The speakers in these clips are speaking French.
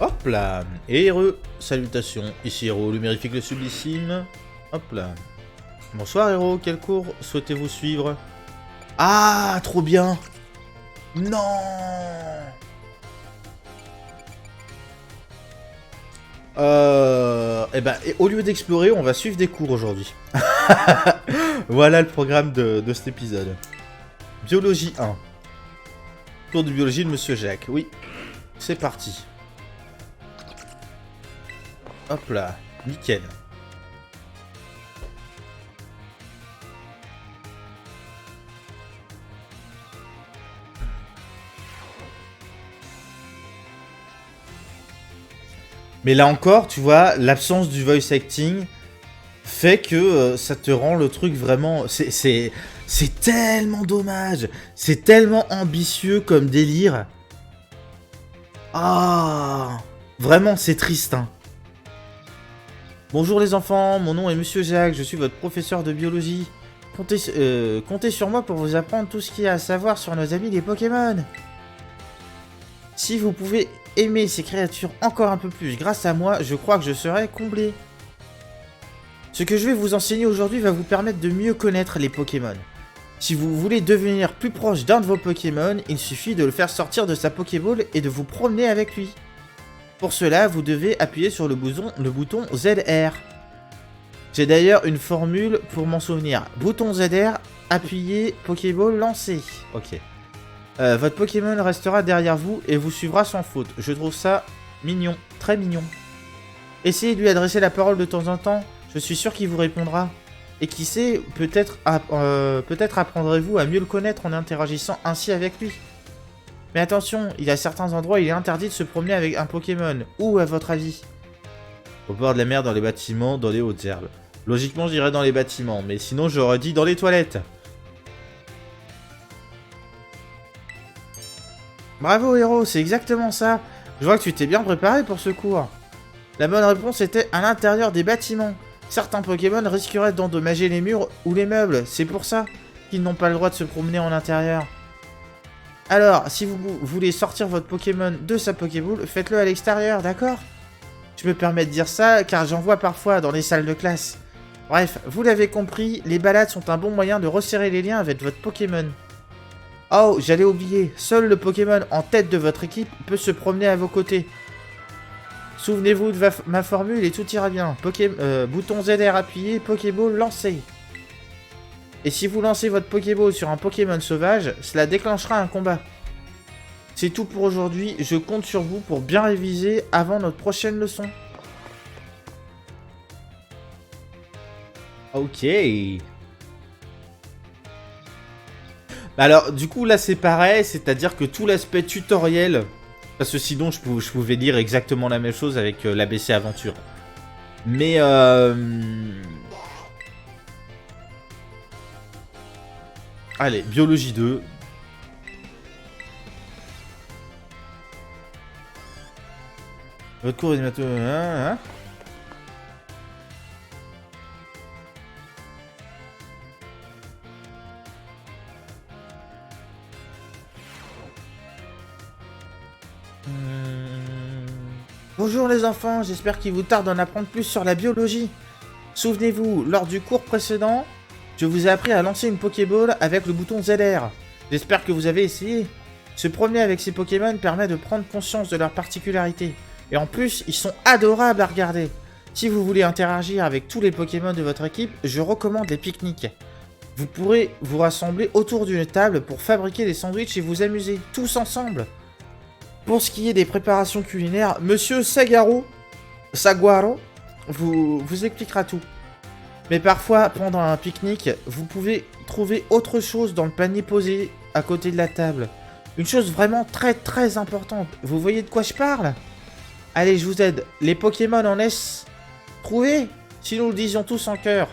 Hop là. Et heureux. Salutations. Ici Héros, le mirifique le sublissime. Hop là. Bonsoir Héros, quel cours souhaitez-vous suivre? Ah, trop bien. Non. Eh ben, au lieu d'explorer, on va suivre des cours aujourd'hui. Voilà le programme de cet épisode. Biologie 1. Cours de biologie de Monsieur Jacques. Oui, c'est parti. Hop là, nickel. Mais là encore, tu vois, l'absence du voice acting fait que ça te rend le truc vraiment... C'est tellement dommage. C'est tellement ambitieux comme délire. Ah, vraiment, c'est triste, hein. Bonjour les enfants, mon nom est Monsieur Jacques, je suis votre professeur de biologie. Comptez sur moi pour vous apprendre tout ce qu'il y a à savoir sur nos amis les Pokémon. Si vous pouvez aimer ces créatures encore un peu plus grâce à moi, je crois que je serai comblé. Ce que je vais vous enseigner aujourd'hui va vous permettre de mieux connaître les Pokémon. Si vous voulez devenir plus proche d'un de vos Pokémon, il suffit de le faire sortir de sa Pokéball et de vous promener avec lui. Pour cela, vous devez appuyer sur le bouton ZR. J'ai d'ailleurs une formule pour m'en souvenir. Bouton ZR, appuyez, Pokéball lancé. Ok. Votre Pokémon restera derrière vous et vous suivra sans faute. Je trouve ça mignon, très mignon. Essayez de lui adresser la parole de temps en temps, je suis sûr qu'il vous répondra. Et qui sait, peut-être apprendrez-vous à mieux le connaître en interagissant ainsi avec lui. Mais attention, il y a certains endroits où il est interdit de se promener avec un Pokémon. Où, à votre avis? Au bord de la mer, dans les bâtiments, dans les hautes herbes. Logiquement, j'irais dans les bâtiments, mais sinon j'aurais dit dans les toilettes. Bravo Héros, c'est exactement ça. Je vois que tu t'es bien préparé pour ce cours. La bonne réponse était à l'intérieur des bâtiments. Certains Pokémon risqueraient d'endommager les murs ou les meubles, c'est pour ça qu'ils n'ont pas le droit de se promener en intérieur. Alors, si vous voulez sortir votre Pokémon de sa Pokéball, faites-le à l'extérieur, d'accord? Je me permets de dire ça car j'en vois parfois dans les salles de classe. Bref, vous l'avez compris, les balades sont un bon moyen de resserrer les liens avec votre Pokémon. Oh, j'allais oublier, seul le Pokémon en tête de votre équipe peut se promener à vos côtés. Souvenez-vous de ma formule et tout ira bien. Bouton ZR appuyé, Pokéball lancé. Et si vous lancez votre Pokéball sur un Pokémon sauvage, cela déclenchera un combat. C'est tout pour aujourd'hui, je compte sur vous pour bien réviser avant notre prochaine leçon. Ok. Alors, du coup, là, c'est pareil, c'est-à-dire que tout l'aspect tutoriel, parce que sinon, je pouvais lire exactement la même chose avec l'ABC Aventure. Mais, allez, Biologie 2. Votre cours est bientôt... Bonjour les enfants, j'espère qu'il vous tarde d'en apprendre plus sur la biologie. Souvenez-vous, lors du cours précédent, je vous ai appris à lancer une Pokéball avec le bouton ZR. J'espère que vous avez essayé. Se promener avec ces Pokémon permet de prendre conscience de leurs particularités. Et en plus, ils sont adorables à regarder. Si vous voulez interagir avec tous les Pokémon de votre équipe, je recommande les pique-niques. Vous pourrez vous rassembler autour d'une table pour fabriquer des sandwichs et vous amuser, tous ensemble. Pour ce qui est des préparations culinaires, Monsieur Saguaro vous expliquera tout. Mais parfois, pendant un pique-nique, vous pouvez trouver autre chose dans le panier posé à côté de la table. Une chose vraiment très très importante. Vous voyez de quoi je parle? Allez, je vous aide. Les Pokémon en laissent trouver. Si nous le disions tous en chœur.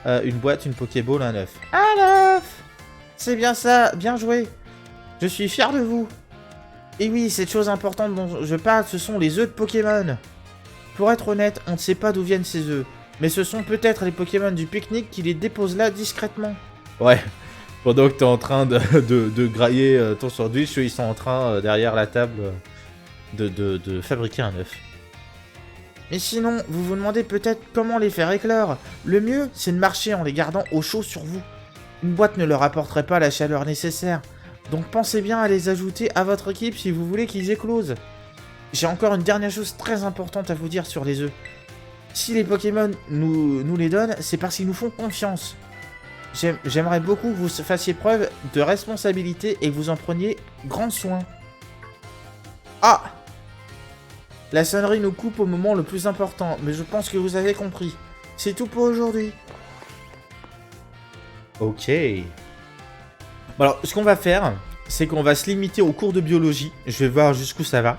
Une boîte, une Pokéball, un œuf. Un œuf! C'est bien ça, bien joué. Je suis fier de vous. Et oui, cette chose importante dont je parle, ce sont les œufs de Pokémon. Pour être honnête, on ne sait pas d'où viennent ces œufs. Mais ce sont peut-être les Pokémon du pique-nique qui les déposent là discrètement. Ouais, pendant que t'es en train de grailler ton sandwich, ils sont en train, derrière la table, de fabriquer un œuf. Mais sinon, vous vous demandez peut-être comment les faire éclore. Le mieux, c'est de marcher en les gardant au chaud sur vous. Une boîte ne leur apporterait pas la chaleur nécessaire. Donc pensez bien à les ajouter à votre équipe si vous voulez qu'ils éclosent. J'ai encore une dernière chose très importante à vous dire sur les œufs. Si les Pokémon nous les donnent, c'est parce qu'ils nous font confiance. J'aimerais beaucoup que vous fassiez preuve de responsabilité et que vous en preniez grand soin. Ah! La sonnerie nous coupe au moment le plus important, mais je pense que vous avez compris. C'est tout pour aujourd'hui. Ok. Bon alors, ce qu'on va faire, c'est qu'on va se limiter au cours de biologie. Je vais voir jusqu'où ça va.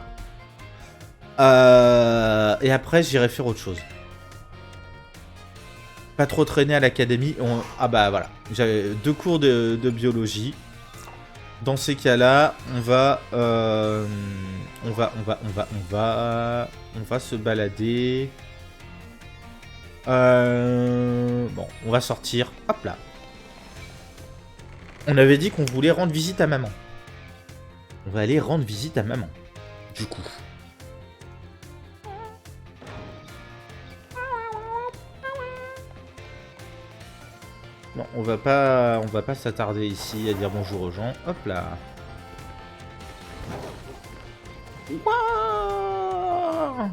Et après, j'irai faire autre chose. Pas trop traîner à l'académie. Ah bah voilà. J'avais 2 cours de biologie. Dans ces cas-là, on va se balader. Bon, on va sortir. Hop là. On avait dit qu'on voulait rendre visite à maman. On va aller rendre visite à maman. Du coup. Non, on va pas s'attarder ici à dire bonjour aux gens. Hop là. Wouah!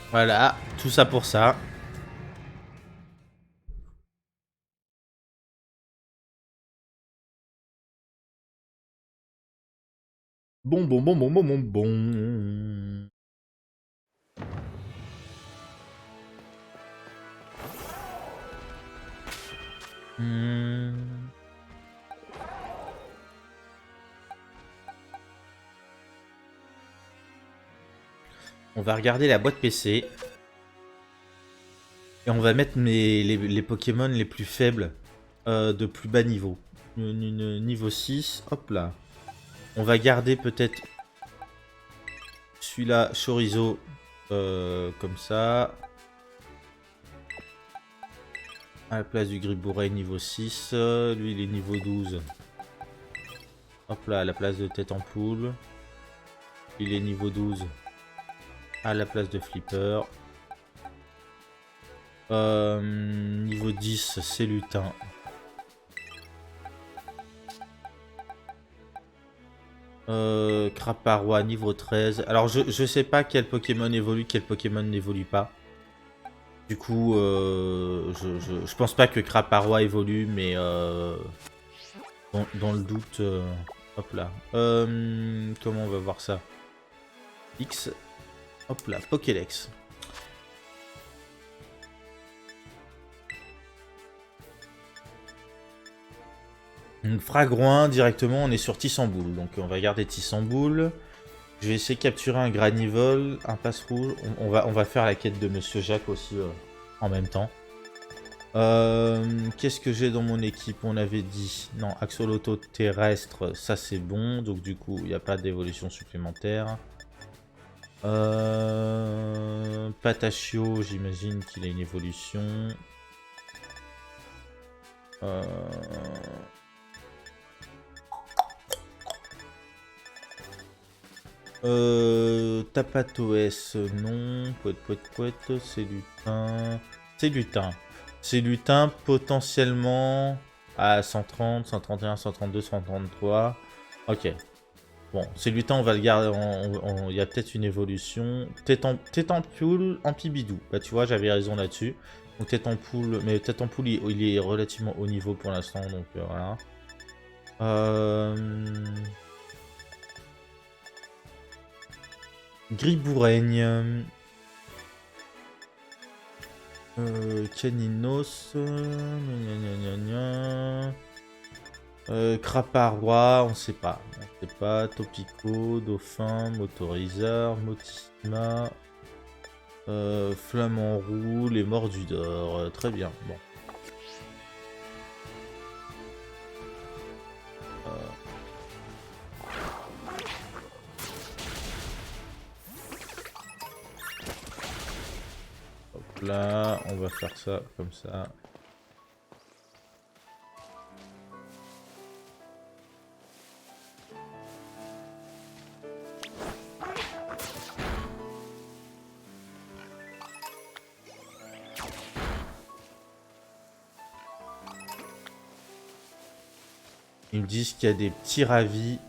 Voilà, tout ça pour ça. Bon. On va regarder la boîte PC. Et on va mettre les Pokémon les plus faibles de plus bas niveau. Niveau 6, hop là. On va garder peut-être celui-là, Chorizo, comme ça. À la place du Gribouret niveau 6. Lui, il est niveau 12. Hop là, à la place de Tête en Poule. Il est niveau 12. À la place de Flipper. Niveau 10, c'est Lutin. Craparois, niveau 13. Alors, je sais pas quel Pokémon évolue, quel Pokémon n'évolue pas. Du coup, je pense pas que Craparois évolue, mais dans le doute... hop là. Comment on va voir ça? X. Hop là, Pokédex. Donc Fragouin, directement, on est sur Tissamboule. Donc on va garder Tissamboule. Je vais essayer de capturer un Granivol, un Passe-Rouge. On va faire la quête de Monsieur Jacques aussi en même temps. Qu'est-ce que j'ai dans mon équipe? On avait dit... Non, Axolotl terrestre, ça c'est bon. Donc du coup, il n'y a pas d'évolution supplémentaire. Patachio, j'imagine qu'il a une évolution. Tapatoès, non. Poète, c'est lutin. C'est lutin. C'est lutin potentiellement à 130, 131, 132, 133. Ok. Bon, c'est lutin, on va le garder. Il y a peut-être une évolution. Tête en poule, Ampibidou. Bah, tu vois, j'avais raison là-dessus. Donc, tête en poule. Mais tête en poule, il est relativement haut niveau pour l'instant. Donc, voilà. Griboureigne. Caninos. Craparois, on sait pas. On sait pas. Topico, Dauphin, Motoriseur, Motima. Flamant Roux, les Mordus d'Or. Très bien. Bon. Là, on va faire ça comme ça. Ils me disent qu'il y a des petits ravis.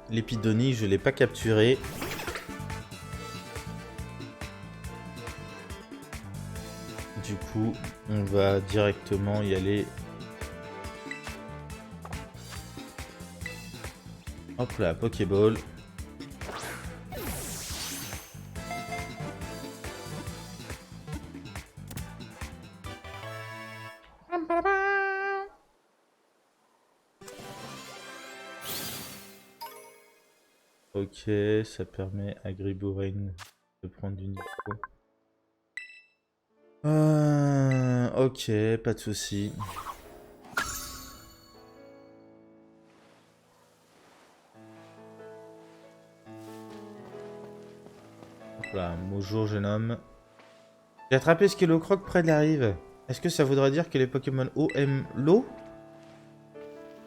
L'épidonie, je l'ai pas capturé. Du coup, on va directement y aller. Hop là, Pokéball. Ok, ça permet à Gribourain de prendre du niveau. Ok, pas de souci. Voilà, bonjour jeune homme. J'ai attrapé Skelocroc près de la rive. Est-ce que ça voudrait dire que les Pokémon eau aiment l'eau?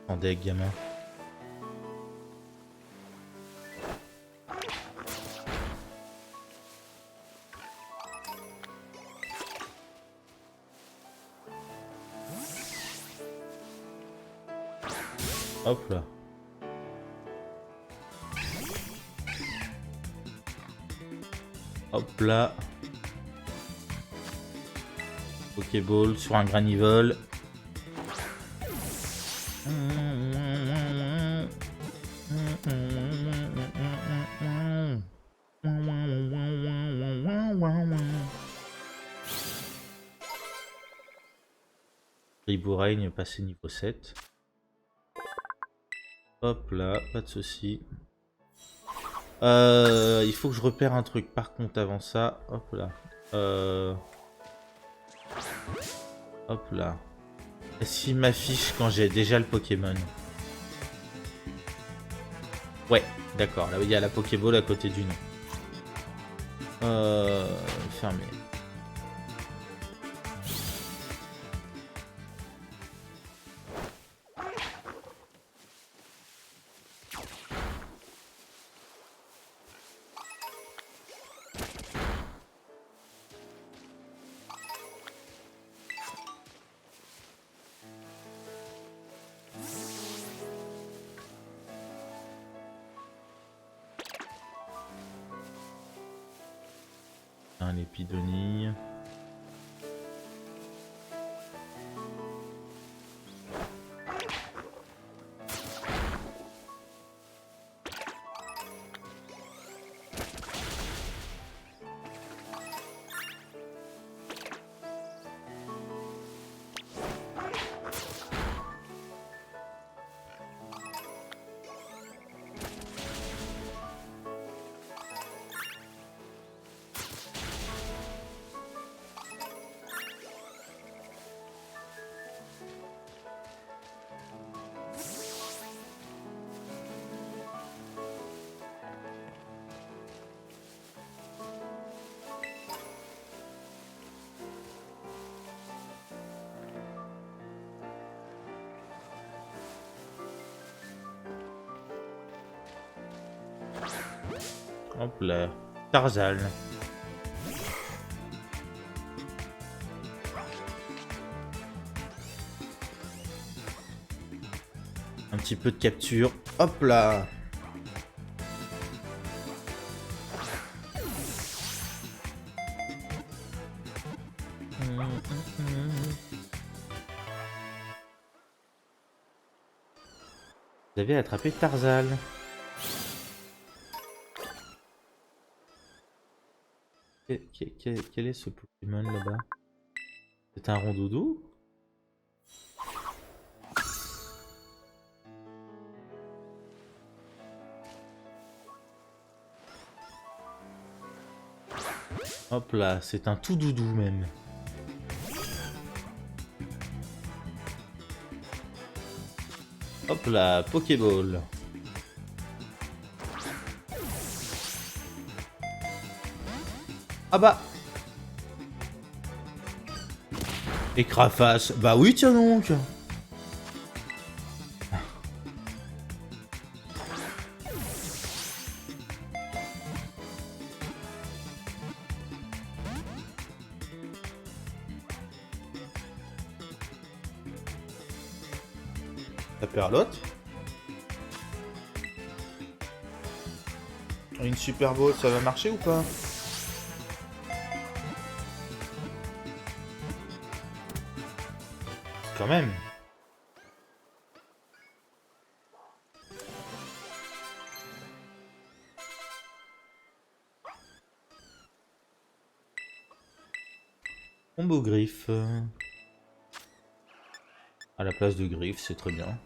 Attendez, gamin. Hop là. Hop là. Pokéball sur un granivole. Ribourain passé niveau 7. Hop là, pas de souci. Il faut que je repère un truc par contre avant ça. Hop là. Hop là. Est-ce qu'il m'affiche quand j'ai déjà le Pokémon? Ouais, d'accord. Là, il y a la Pokéball à côté du nom. Fermé. Un épidonie. Hop là. Tarzal. Un petit peu de capture. Hop là. Vous avez attrapé Tarzal. Quel est ce Pokémon là-bas? C'est un rondoudou? Hop là, c'est un tout doudou même. Hop là, Pokéball. Ah bah. Écraface. Bah oui, tiens donc. La perlotte. Une Super Bowl, ça va marcher ou pas? Quand même. Combo griffe. À la place de griffe, c'est très bien.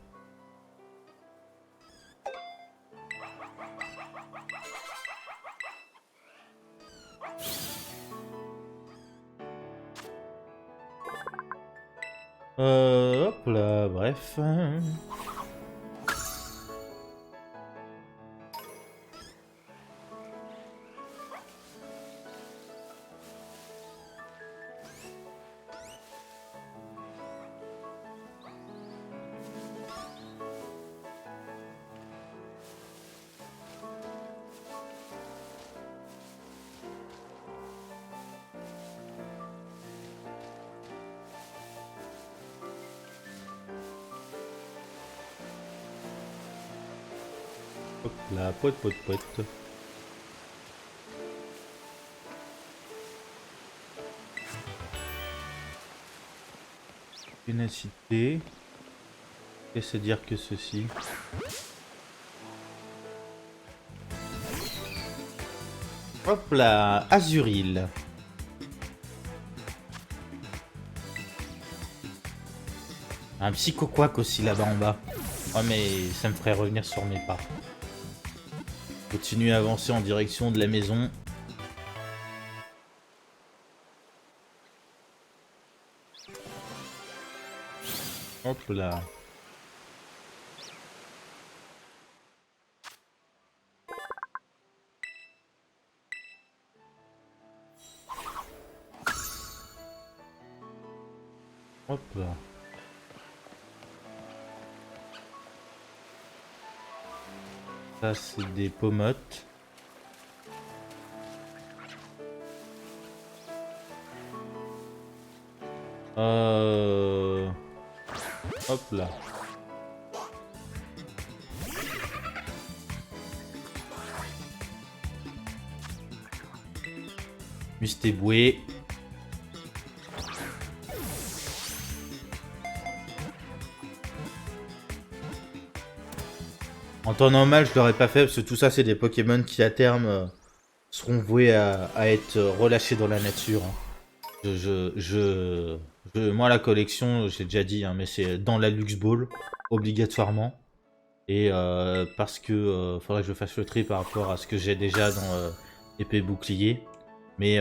Hop là, bref. Hop là, poète, poète, poète. Ténacité. Qu'est-ce à dire que ceci? Hop là, Azuril. Un Psychoquack aussi là-bas en bas. Oh mais ça me ferait revenir sur mes pas. Continuer à avancer en direction de la maison. Hop là. Hop là. Ça c'est des pommettes. Hop là. Mustéboué. En temps normal, je l'aurais pas fait parce que tout ça, c'est des Pokémon qui à terme seront voués à être relâchés dans la nature. Hein. Moi, la collection, j'ai déjà dit, hein, mais c'est dans la Lux Ball, obligatoirement. Et parce que faudrait que je fasse le tri par rapport à ce que j'ai déjà dans épée bouclier. Mais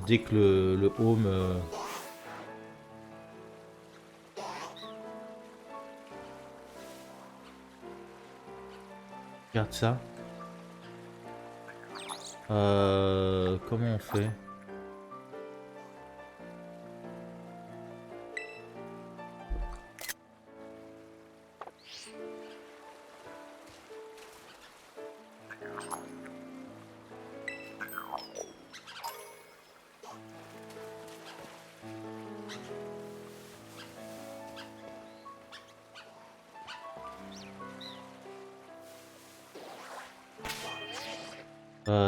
dès que le home... Regarde ça. Comment on fait?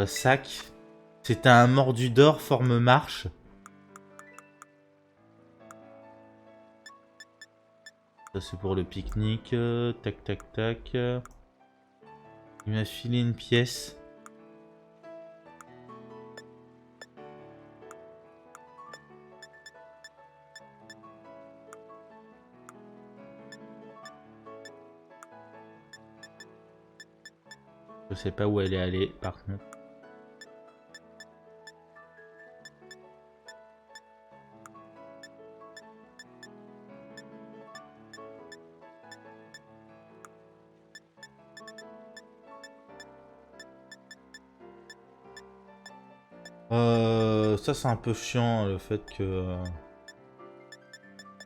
Sac. C'est un mordu d'or forme marche. Ça c'est pour le pique-nique. Tac tac tac. Il m'a filé une pièce. Je sais pas où elle est allée, par contre. Ça c'est un peu chiant le fait que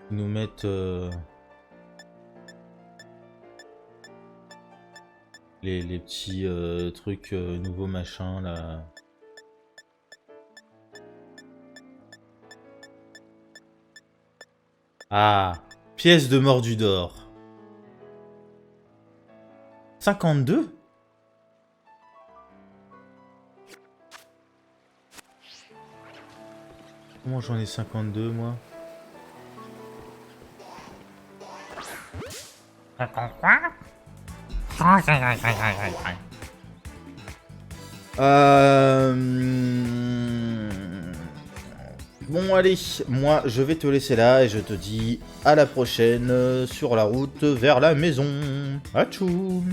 ils nous mettent les petits trucs nouveaux machins là. Ah, pièce de Mordudor. 52? Comment j'en ai 52 moi? Bon allez, moi je vais te laisser là et je te dis à la prochaine sur la route vers la maison. Atchoum.